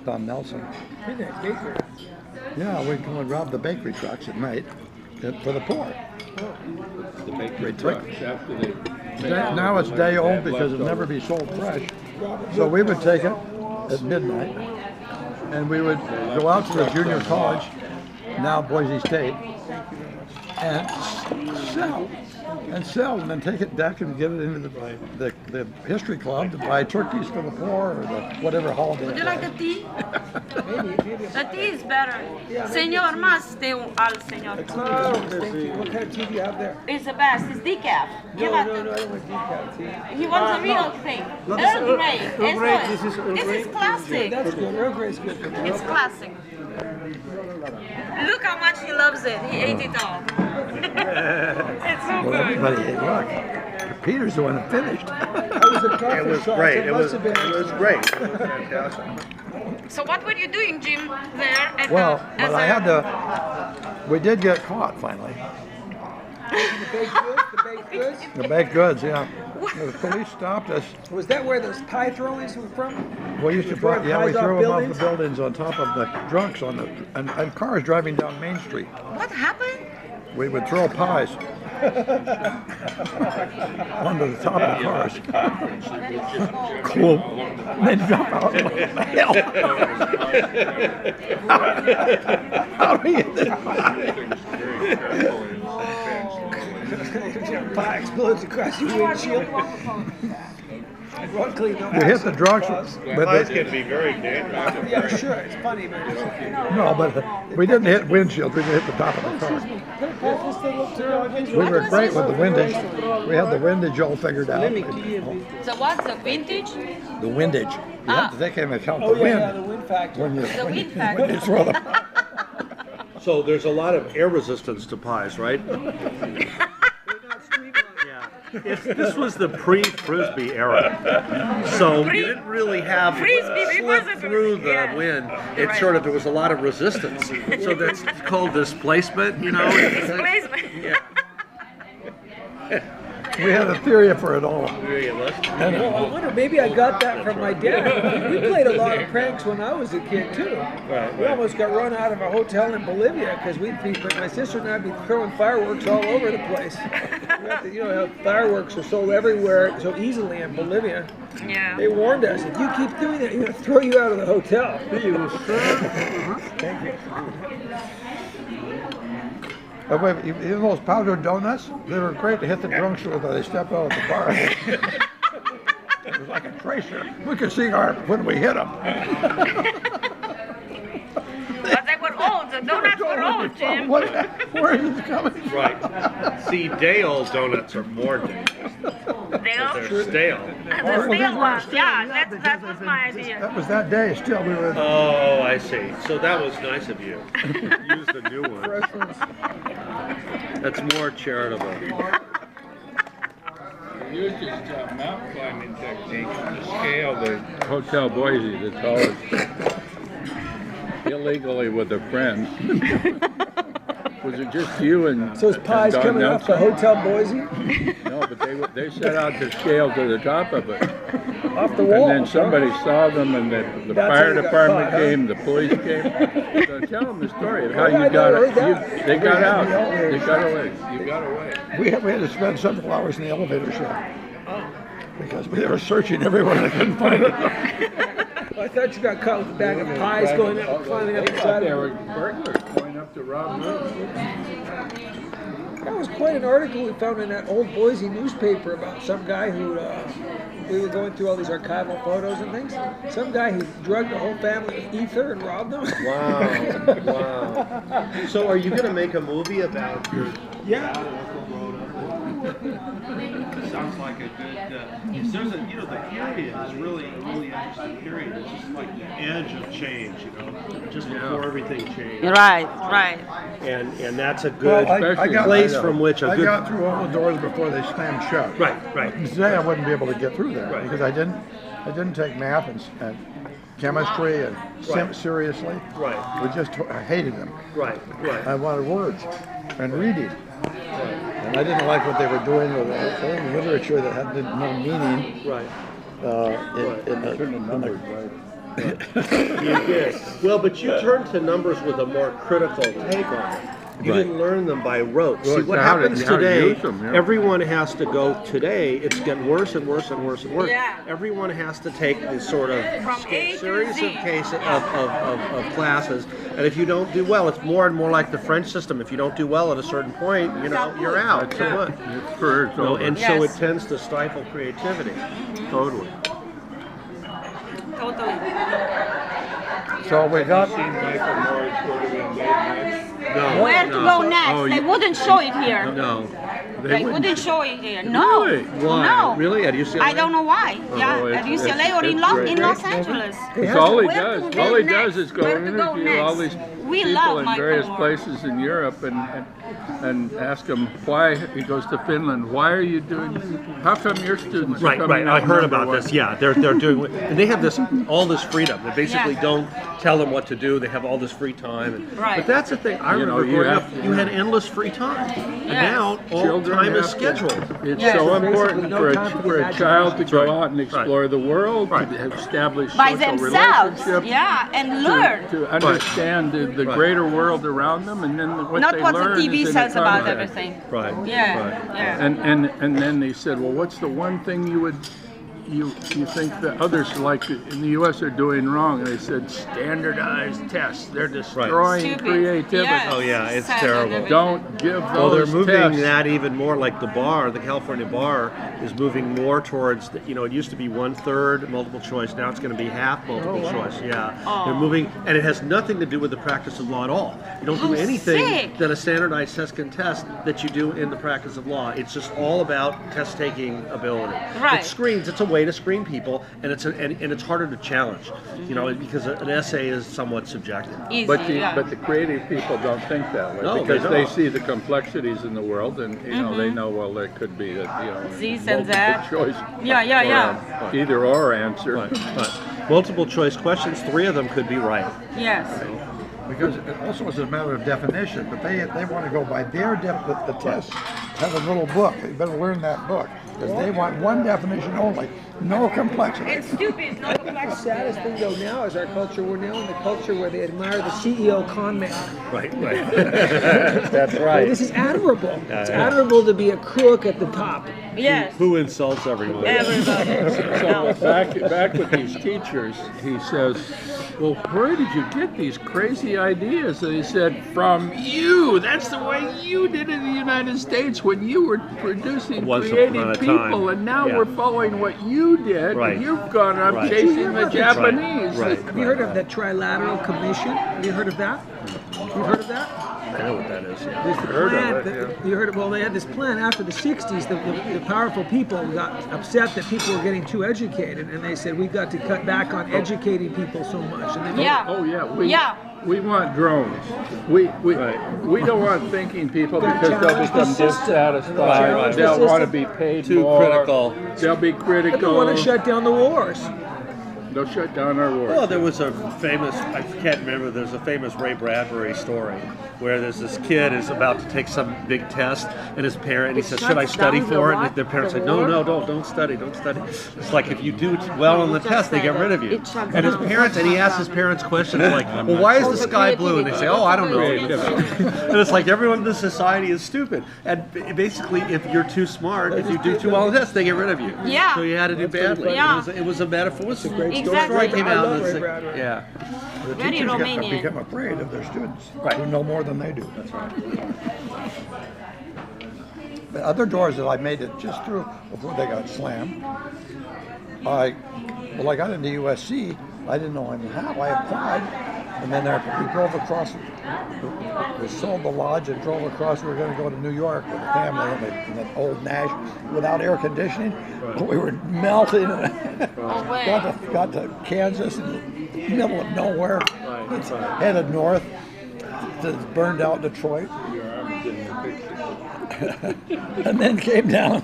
Don Nelson. Isn't that baker? Yeah, we'd go and rob the bakery trucks at night for the poor. The bakery trucks after they. Now it's day old because it'll never be sold fresh. So we would take it at midnight, and we would go out to the junior college, now Boise State, and sell, and then take it back and get it into the history club to buy turkeys for the poor or whatever holiday. Would you like a tea? Maybe. The tea is better. Yeah, Señor, más de al señor. Thank you. What kind of tea do you have there? It's the best. It's decaf. No, Give no, it. no, I don't want decaf tea. He wants a real thing. Earl Grey. This is Earl This Grey? is classic. That's good. Earl Grey's good for me. It's classic. Look how much he loves it. He ate it all. It's so Well, good. everybody ate. Look, Peter's the one that finished. That was a coffee It was shop. great. It It must was have been. great. It was fantastic. So what were you doing, Jim, there? At Well, the, as but I a- had to. We did get caught finally. The baked goods? The baked goods? The baked goods, yeah. The police stopped us. Was that where those pie throwings were from? We used to Throwing put, yeah, we pies off threw them off the buildings? buildings on top of the drunks on the and cars driving down Main Street. What happened? We would throw pies onto the top of the cars. Cool. Then jump out. Hell. How do we get this pie? Pie explodes across your windshield. Luckily, no You hit the drunks with Pies the, can be very dangerous. Yeah, sure. It's funny, but no, but we didn't hit windshields. We hit the top of the car. We were great with the windage. We had the windage all figured out. So what's the vintage? The windage. You have to take into account oh the wind yeah, the wind factor. when you The wind when you factor. throw them. So there's a lot of air resistance to pies, right? They're not streamlined. This was the pre-Frisbee era, so you didn't really have Frisbee before slip the through the yeah. wind. You're It right. sort of there was a lot of resistance, so that's called displacement. You know. Displacement. We had a theory for it all. Well, I wonder, maybe I got that from my dad. We played a lot of pranks when I was a kid, too. We almost got run out of a hotel in Bolivia because my sister and I would be throwing fireworks all over the place. You know how fireworks are sold everywhere so easily in Bolivia. Yeah. They warned us, if you keep doing that, we're going to throw you out of the hotel. Thank you. But even those powdered donuts, they were great to hit the drunks with. They stepped out of the bar. It was like a tracer. We could see when we hit them. But they were old. The donuts were old, Jim. Where is it coming from? Right. See, day-old donuts are more dangerous. They're stale. The stale ones. Yeah, that was my idea. That was that day. Still, we were. Oh, I see. So that was nice of you. Use the new one. That's more charitable. We used this mountain climbing technique to scale the Hotel Boise, the tallest, illegally with a friend. Was it just you and So is pies and Don coming off the Nelson? Hotel Boise? No, but they set out to scale to the top of it. Off the wall? And then somebody saw them, and the That's how fire you got department caught, huh? came, the police came. So tell them the story of how Yeah, I you got never it. heard that. They got out. They got away. You got away. We had to spend several hours in the elevator shaft because we were searching everywhere and couldn't find it. Well, I thought you got caught with a bag of pies going up, climbing up the side They of were it. burglars going up to rob rooms. That was quite an article we found in that old Boise newspaper about some guy who, we were going through all these archival photos and things. Some guy who drugged the whole family with ether and robbed them. Wow. Wow. So are you going to make a movie about your Yeah. Sounds like a good. There's a, the period is really interesting period. It's just like the edge of change, just before everything changed. Right. and that's a good I place from which a I good. got through all the doors before they slammed shut. Right. Today I wouldn't be able to get through there Right. because I didn't take math and chemistry and Right. seriously. Right. I hated them. Right. I wanted words and reading. And I didn't like what they were doing with the literature that had no meaning. Right. In the You did. Well, but you turned to numbers with a more critical take on it. You didn't learn them by rote. See, what happens today, everyone has to go today, it's getting worse and worse and worse and worse. Yeah. Everyone has to take this sort of From A to series Z. of cases of classes, and if you don't do well, it's more and more like the French system. If you don't do well at a certain point, you know, you're out. Kaput. It's for You know, and so it Yes. tends to stifle creativity. totally. Totally. So we got. Seen Michael Moore's sort of in late night. No, Where to go next? Oh, They you- wouldn't show it here. No. They wouldn't show it here. No. Really? Why? No. Really? At UCLA? I don't know why. Yeah, it's- at UCLA or in it's great. in Los Angeles. That's all he Where does. to All go he next? does is go Where to go interview all next? these We people love in Michael various Moore. places in Europe and ask them why. He goes to Finland. Why are you doing? How come your students? Are Right, coming right. I out heard number about one? this. Yeah, they're doing, and they have this all this freedom. They basically Yeah. don't tell them what to do. They have all this free time. And, Right. But that's the thing. I You know, remember you growing up, have- you had endless free time. And Yes. now all Children time is have to- scheduled. It's Yes. so Basically, important no for time for the a child to imagination. go out and explore the world, Right. to establish By social themselves. relationships, Yeah, and learn. to understand the Right. greater world around them, and then what Not they what the learn TV is in says a about context. everything. Right. Yeah, Right. yeah. And then they said, well, what's the one thing you think that others like in the U.S. are doing wrong? And they said standardized tests. They're destroying Stupid. creativity. Yes. Oh, yeah, it's Sad terrible. and Don't give those Well, they're moving tests. that even more. Like the bar, the California bar, is moving more towards. It used to be 1/3 multiple choice. Now it's going to be half multiple choice. Yeah, they're moving, and it has nothing to do with the practice of law at all. You don't do Oh, anything sick. that a standardized test can test that you do in the practice of law. It's just all about test-taking ability. Right. It screens. It's a way to screen people, and it's harder to challenge. Because an essay is somewhat subjective. Easy, But the creative people don't think that way, No, because they they don't. see the complexities in the world, and they know, well, there could be that This and multiple that. choice Yeah. either or answer. But multiple choice questions, 3 of them could be right. Yes. Because it also is a matter of definition, but they want to go by their the test. Have a little book. You better learn that book because they want one definition only, no complexity. It's stupid. No The complexity. saddest thing though now is our culture. We're now in the culture where they admire the CEO con man. Right. That's right. This is admirable. It's admirable to be a crook at the top. Yes. Who insults everyone? Everybody. So back with these teachers, he says, well, where did you get these crazy ideas? And he said, from you. That's the way you did it in the United States when you were producing Once upon creative a people, time. and now Yeah. we're following what you did. Right. And you've gone up Right. chasing the Japanese. Right. Have you heard of the Trilateral Commission? Have you heard of that? You've heard of that? I know what that is. Yeah. There's the Heard of plan. it, You heard it. Well, they had this plan after the '60s. The powerful people got upset that people were getting too educated, and they said we've got to cut back on educating people so much. And they Yeah. Oh yeah, Yeah. we want drones. We don't want thinking people because they'll Challenge the become system. dissatisfied. Challenge the They'll want to system. be paid Too more. critical. They'll be They critical. want to shut down the wars. They'll shut down our wars. Well, there was a famous, I can't remember, there's a famous Ray Bradbury story where there's this kid is about to take some big test and his parent, he says, should I study for it? And their parents say, no, don't study. It's like if you do well on the test, they get rid of you. And his parents, and he asks his parents questions like, well, why is the sky blue? And they say, oh, I don't know. And it's like everyone in this society is stupid. And basically, if you're too smart, if you do too well on the test, they get rid of you. Yeah. So you had to do badly. Yeah. It was a metaphor. It was a great Exactly. story came I out. love And it's Ray like, Bradbury. yeah. The Very teachers Romanian. become afraid of their students Right. who know more than they do. That's right. The other doors that I made it just through before they got slammed, I got into USC. I didn't know how. I applied, and then we drove across. We sold the lodge and drove across. We were going to go to New York with the family in the old Nash without air conditioning. We were melting. Oh, way. got to Kansas in the middle of nowhere. Headed north to burned out Detroit. And then came down.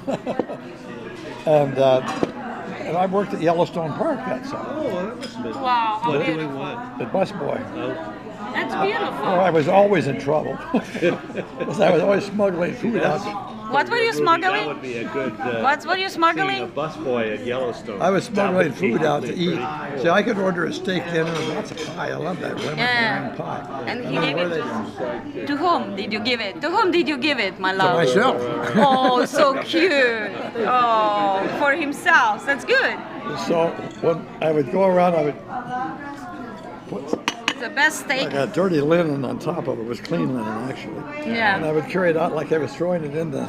And I worked at Yellowstone Park that summer. Oh, that must have been. Wow. How What, beautiful. doing what? The busboy. Oh, And That's Well, beautiful. I was always in trouble. Because I was always smuggling food out. What were you That smuggling? would be a good. What were you Seeing a smuggling? busboy at Yellowstone. I was smuggling That would be food out to pretty eat. cool. See, I could order a steak dinner and lots of pie. I love that lemon Yeah. pie. And I he don't know gave where it they- to whom did you give it? To whom did you give it, my to love? myself. Oh, so cute. Oh, for himself. That's good. So when I would go around, I would put It's the best steak. like a dirty linen on top of it. It was clean linen, actually. Yeah. And I would carry it out like I was throwing it in the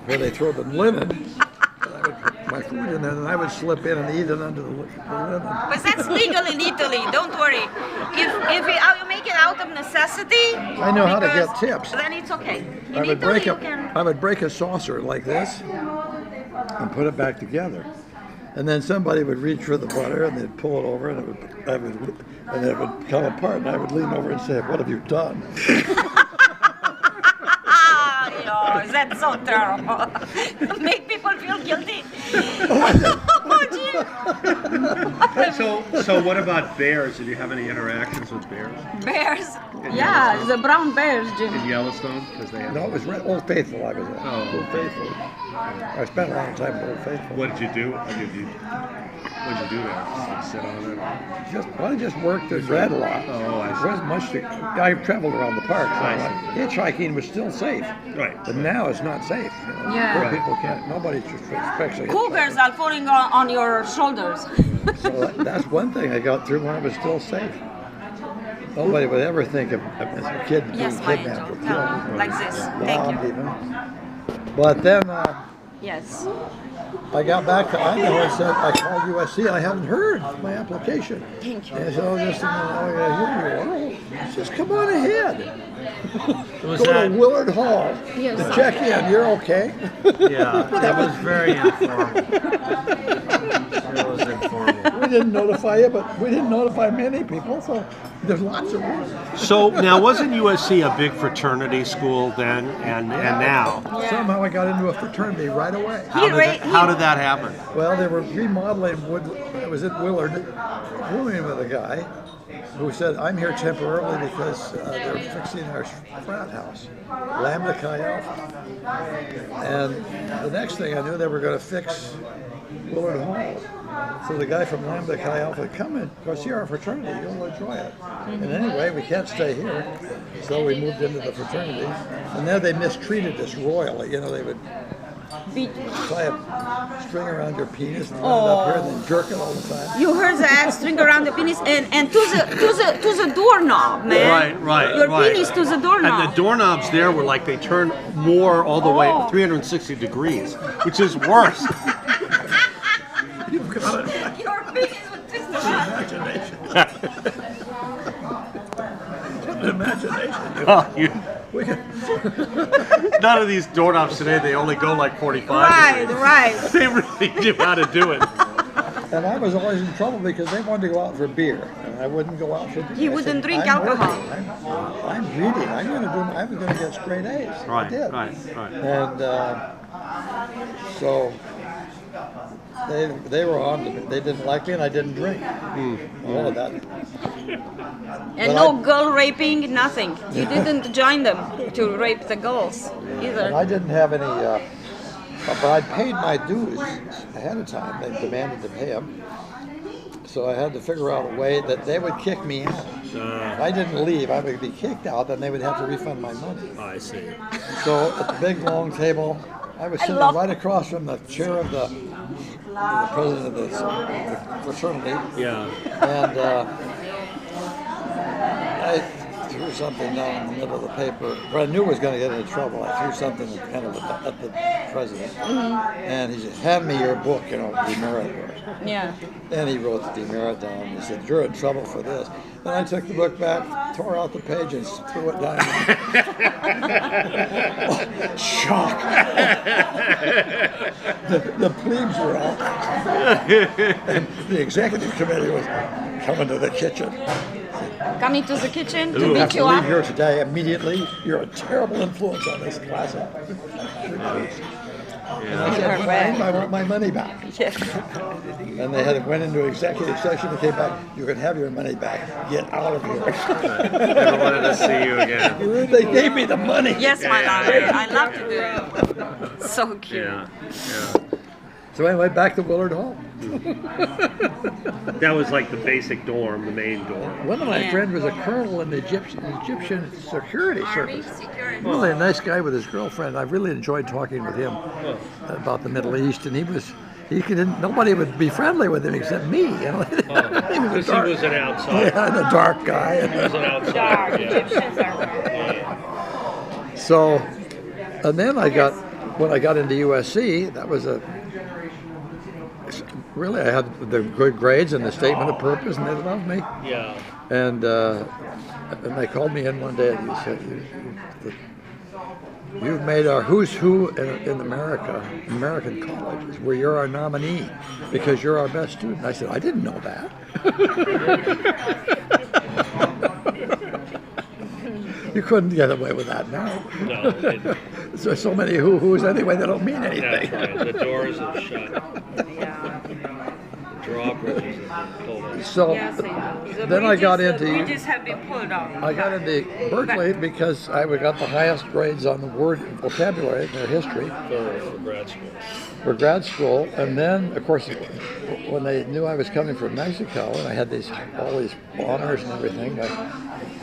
where they throw the linen. And I would put my food in there, and I would slip in and eat it under the linen. But that's legal in Italy. Don't worry. If you make it out of necessity, I know how to because get tips. Then it's okay. In I would Italy, break you a, can. I would break a saucer like this and put it back together. And then somebody would reach for the butter and they'd pull it over and it would come apart and I would lean over and say, "What have you done?" Ah, yo, that's so terrible. Make people feel guilty. Oh, gee. So what about bears? Did you have any interactions with bears Bears. Yeah, the brown bears, Jim. in Yellowstone? Because they have. No, it was Old Faithful I was at. Oh. Old Faithful. I spent a long time at Old Faithful. What did you do? What did you do there? Just like sit on it? I just worked and read a lot. Oh, I see. There wasn't much to, I traveled around the park. So I hitchhiking was still safe. Right. But now it's not safe. You know. Yeah. Poor Right. people can't, nobody should especially Cougars are falling on your shoulders. So that's one thing I got through when I was still safe. Nobody would ever think of as a kid being Yes, my kidnapped angel. or Tell killed. me. Like this. Thank Robbed you. even. But then Yes. I got back to Idaho and said, I called USC, I haven't heard my application. Thank you. And they said, oh, just a minute, oh, yeah, here you are. I said, come on ahead. Was Go to that? Willard Hall Yes. to check in. You're okay? Yeah, that was very informal. It was informal. We didn't notify you, but we didn't notify many people, so there's lots of reasons. So now, wasn't USC a big fraternity school then and now? Somehow I got into a fraternity right away. How did that happen? Well, they were remodeling I was at Willard, rooming with a guy who said, I'm here temporarily because they're fixing our frat house, Lambda Chi Alpha. And the next thing I knew, they were going to fix Willard Hall. So the guy from Lambda Chi Alpha said, come in, go see our fraternity, you'll enjoy it. And anyway, we can't stay here. So we moved into the fraternity. And there they mistreated us royally. You know, they would tie a string around your penis and run it up here and then jerk it all the time. You heard that string around the penis and to the doorknob, man. Right. Your penis to the doorknob. And the doorknobs there were like they turned more all the way 360 degrees, which is worse. You've got it. Your penis would twist around. Imagination. Oh, We can, none of these doorknobs today, they only go like 45 Right, degrees. right. They really knew how to do it. and I was always in trouble because they wanted to go out for beer, and I wouldn't go out for beer. He I wouldn't said, drink I'm alcohol. working. I'm reading. I was going to get straight A's. I Right, did. right. And so they were on to me. They didn't like me, and I didn't drink. All of that. And no girl raping, nothing. You didn't join them to rape the girls And either. I didn't have any. But I paid my dues ahead of time. They demanded to pay them. So I had to figure out a way that they would kick me out. If I didn't leave, I would be kicked out, then they would have to refund my money. I see. So at the big long table, I was sitting right across from the chair of the president of the fraternity, Yeah. and I threw something down in the middle of the paper. But I knew I was going to get into trouble. I threw something kind of at the president, and he said, "Hand me your book, demerit yours." Yeah. And he wrote the demerit down. He said, "You're in trouble for this." Then I took the book back, tore out the page, and threw it down. Shock! the plebes were out, and the executive committee was coming to the kitchen. Coming to the kitchen to You have beat to you leave up. here today immediately. You're a terrible influence on this class. And I said, "Fine, I want my money back." Yes. And they had went into executive session and came back. You can have your money back. Get out of here. Never wanted to see you again. They gave me the money. Yes, my love. I love to do it. So cute. Yeah. So I went back to Willard Hall. That was like the basic dorm, the main dorm. One of my Yeah. friends was a colonel in the Egyptian security Army service. security. Really a nice guy with his girlfriend. I really enjoyed talking with him about the Middle East, and nobody would be friendly with him except me. You know? He was Because he was an outsider. yeah, and a dark guy. He was an outsider. Dark. Yeah. Egyptians are dark. So, and then when I got into USC, that was really, I had the good grades and the statement of purpose, and they loved me. Yeah. And they called me in one day and he said, "You've made our who's who in American colleges, where you're our nominee because you're our best student." I said, "I didn't know that." You couldn't get away with that now. No. So many who's anyway, they don't mean That's anything. right. The doors are shut. Yeah. Drawbridges are pulled up. So Yes, I know. The then I got bridges- the into bridges have been pulled off. I got into Berkeley because I got the highest grades on the word vocabulary, their history, For grad school. for grad school. And then, of course, when they knew I was coming from Mexico and I had all these honors and everything,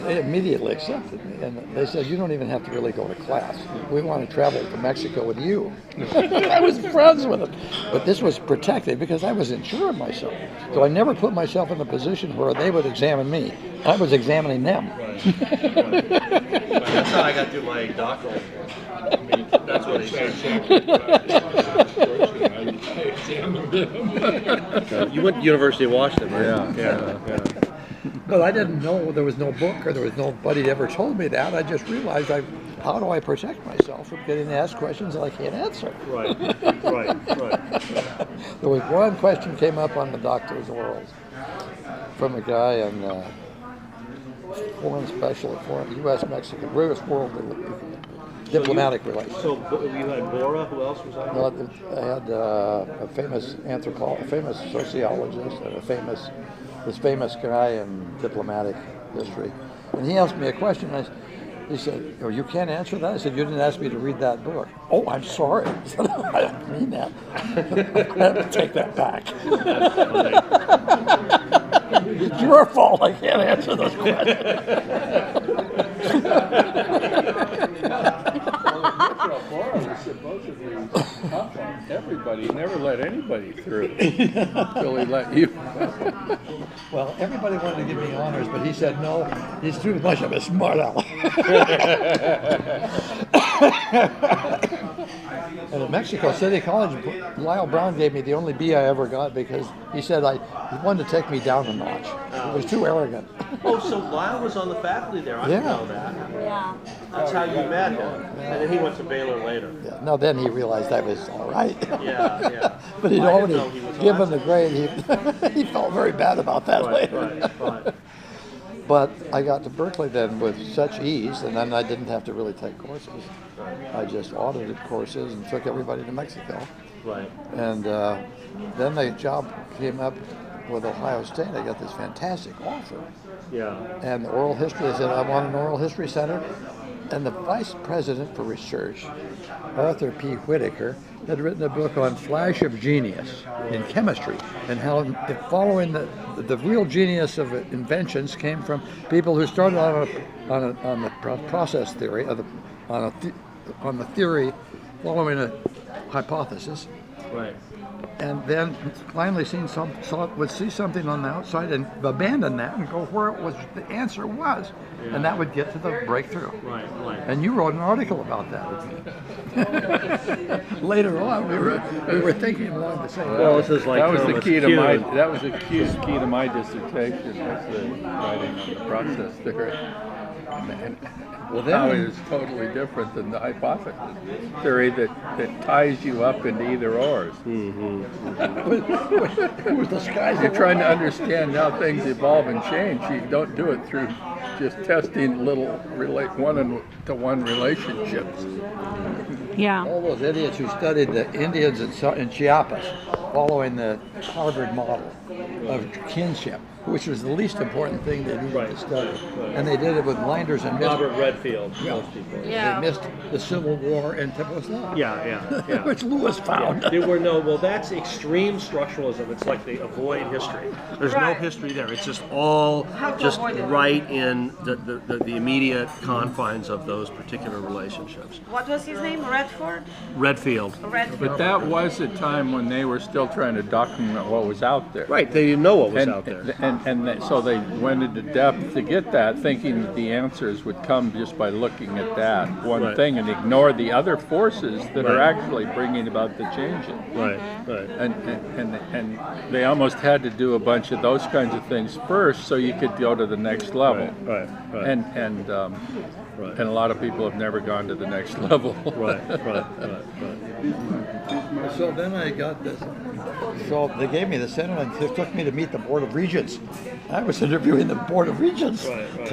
they immediately accepted me. And they said, "You don't even have to really go to class. We want to travel to Mexico with you." I was friends with them. But this was protected because I was unsure of myself. So I never put myself in a position where they would examine me. I was examining them. That's how I got through my doctoral. That's what he said. You went to University of Washington, right? Yeah. But I didn't know there was no book or there was nobody that ever told me that. I just realized how do I protect myself from getting asked questions that I can't answer? Right. There was one question came up on the doctor's orals from a guy in U.S.-Mexican, world diplomatic relations. So you had Bora. Who else was on? Well, I had a famous a famous sociologist, and this famous guy in diplomatic history. And he asked me a question. He said, "Oh, you can't answer that?" I said, "You didn't ask me to read that book." "Oh, I'm sorry." I said, "I didn't mean that." I have to take that back. It's your fault I can't answer those questions. Bora was supposedly tough on everybody. He never let anybody through until he let you. Well, everybody wanted to give me honors, but he said, "No, he's too much of a smart aleck." And at Mexico City College, Lyle Brown gave me the only B I ever got because he said he wanted to take me down a notch. It was too arrogant. Oh, so Lyle was on the faculty there. I didn't Yeah. know that. Yeah. That's how you met him. And then he went to Baylor later. Yeah. No, then he realized I was all right. Yeah. But he'd I didn't already know he was given on. the grade. He felt very bad about that later. Right. But I got to Berkeley then with such ease, and then I didn't have to really take courses. I just audited courses and took everybody to Mexico. Right. And then the job came up with Ohio State. I got this fantastic offer. Yeah. And the oral history, they said, "I want an oral history center." And the vice president for research, Arthur P. Whitaker, had written a book on flash of genius in chemistry and how following the real genius of inventions came from people who started on the process theory, on the theory following a hypothesis, Right. and then finally would see something on the outside and abandon that and go where the answer was, and that would get to the breakthrough. Right. And you wrote an article about that with me. Later on, we were thinking along the same. Well, this is like That was the Thomas key to Kuhn. that was the key to my dissertation, was the writing on the process theory. Well, How it then, is totally different than the hypothesis theory that ties you up into either ors. who was the skies? You're trying to understand how things evolve and change. You don't do it through just testing little one-to-one relationships. Yeah. All those idiots who studied the Indians in Chiapas, following the Harvard model of kinship, which was the least important thing they needed to study. And they did it with blinders and missed, Robert Redfield, most people. Yeah. they missed the Civil War in Czechoslovakia, Yeah. which Lewis found. There were no, well, that's extreme structuralism. It's like they avoid history. There's no Right. history there. It's just all How to just avoid it. right in the immediate confines of those particular relationships. What was his name? Redford? Redfield. Redford. But that was a time when they were still trying to document what was out there. Right, they didn't know what was And, out there. so they went into depth to get that, thinking that the answers would come just by looking at that one Right. thing and ignore the other forces that are Right. actually bringing about the changes. Right, right. And they almost had to do a bunch of those kinds of things first so you could go to the next level. Right, right. And Right. a lot of people have never gone to the next level. Right. So then I got this. So they gave me the Senate and they took me to meet the Board of Regents. I was interviewing the Board of Regents. Right.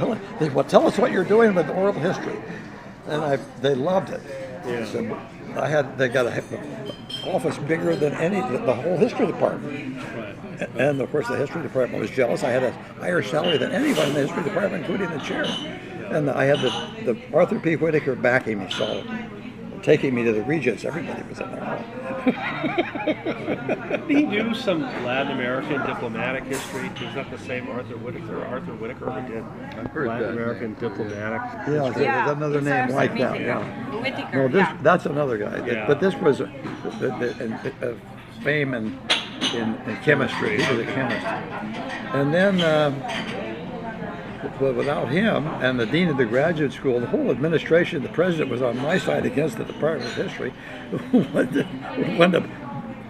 Tell us what you're doing with oral history. And they loved it. Yeah. So they got an office bigger than the whole history department. Right. And of course the history department was jealous. I had a higher salary than anybody in the history department, including the chair. And I had the Arthur P. Whitaker backing me, so taking me to the Regents, everybody was in there. He knew some Latin American diplomatic history. Is that the same Arthur Whitaker? Arthur Whitaker who did heard Latin that American diplomatic Yeah, history? there's another it's name Arthur like that. Whitaker. Yeah. Whitaker, No, that's another guy. Yeah. But this was a fame in chemistry. He was a chemist. And then, well, without him and the dean of the graduate school, the whole administration, the president was on my side against the Department of History. Wanted to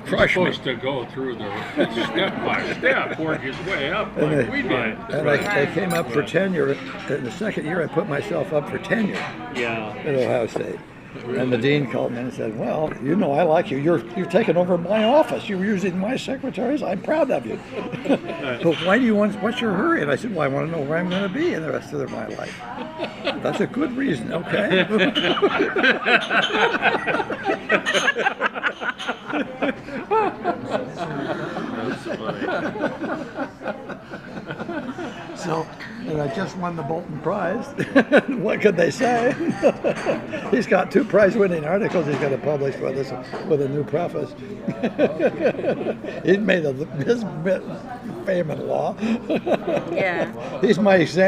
crush me. Supposed to go through the step by step, work his way up And like I- we did. And I came up for tenure. In the second year, I put myself up for tenure Yeah. at Ohio State. And the dean called me and said, "Well, you know I like you. You've taken over my office. You're using my secretaries. I'm proud of you. But why do you what's your hurry?" And I said, "Well, I want to know where I'm going to be in the rest of my life." That's a good reason, okay? That's funny. So, and I just won the Bolton Prize. What could they say? He's got 2 prize-winning articles he's going to publish with us with a new preface. He's made his fame in law. Yeah. He's my example.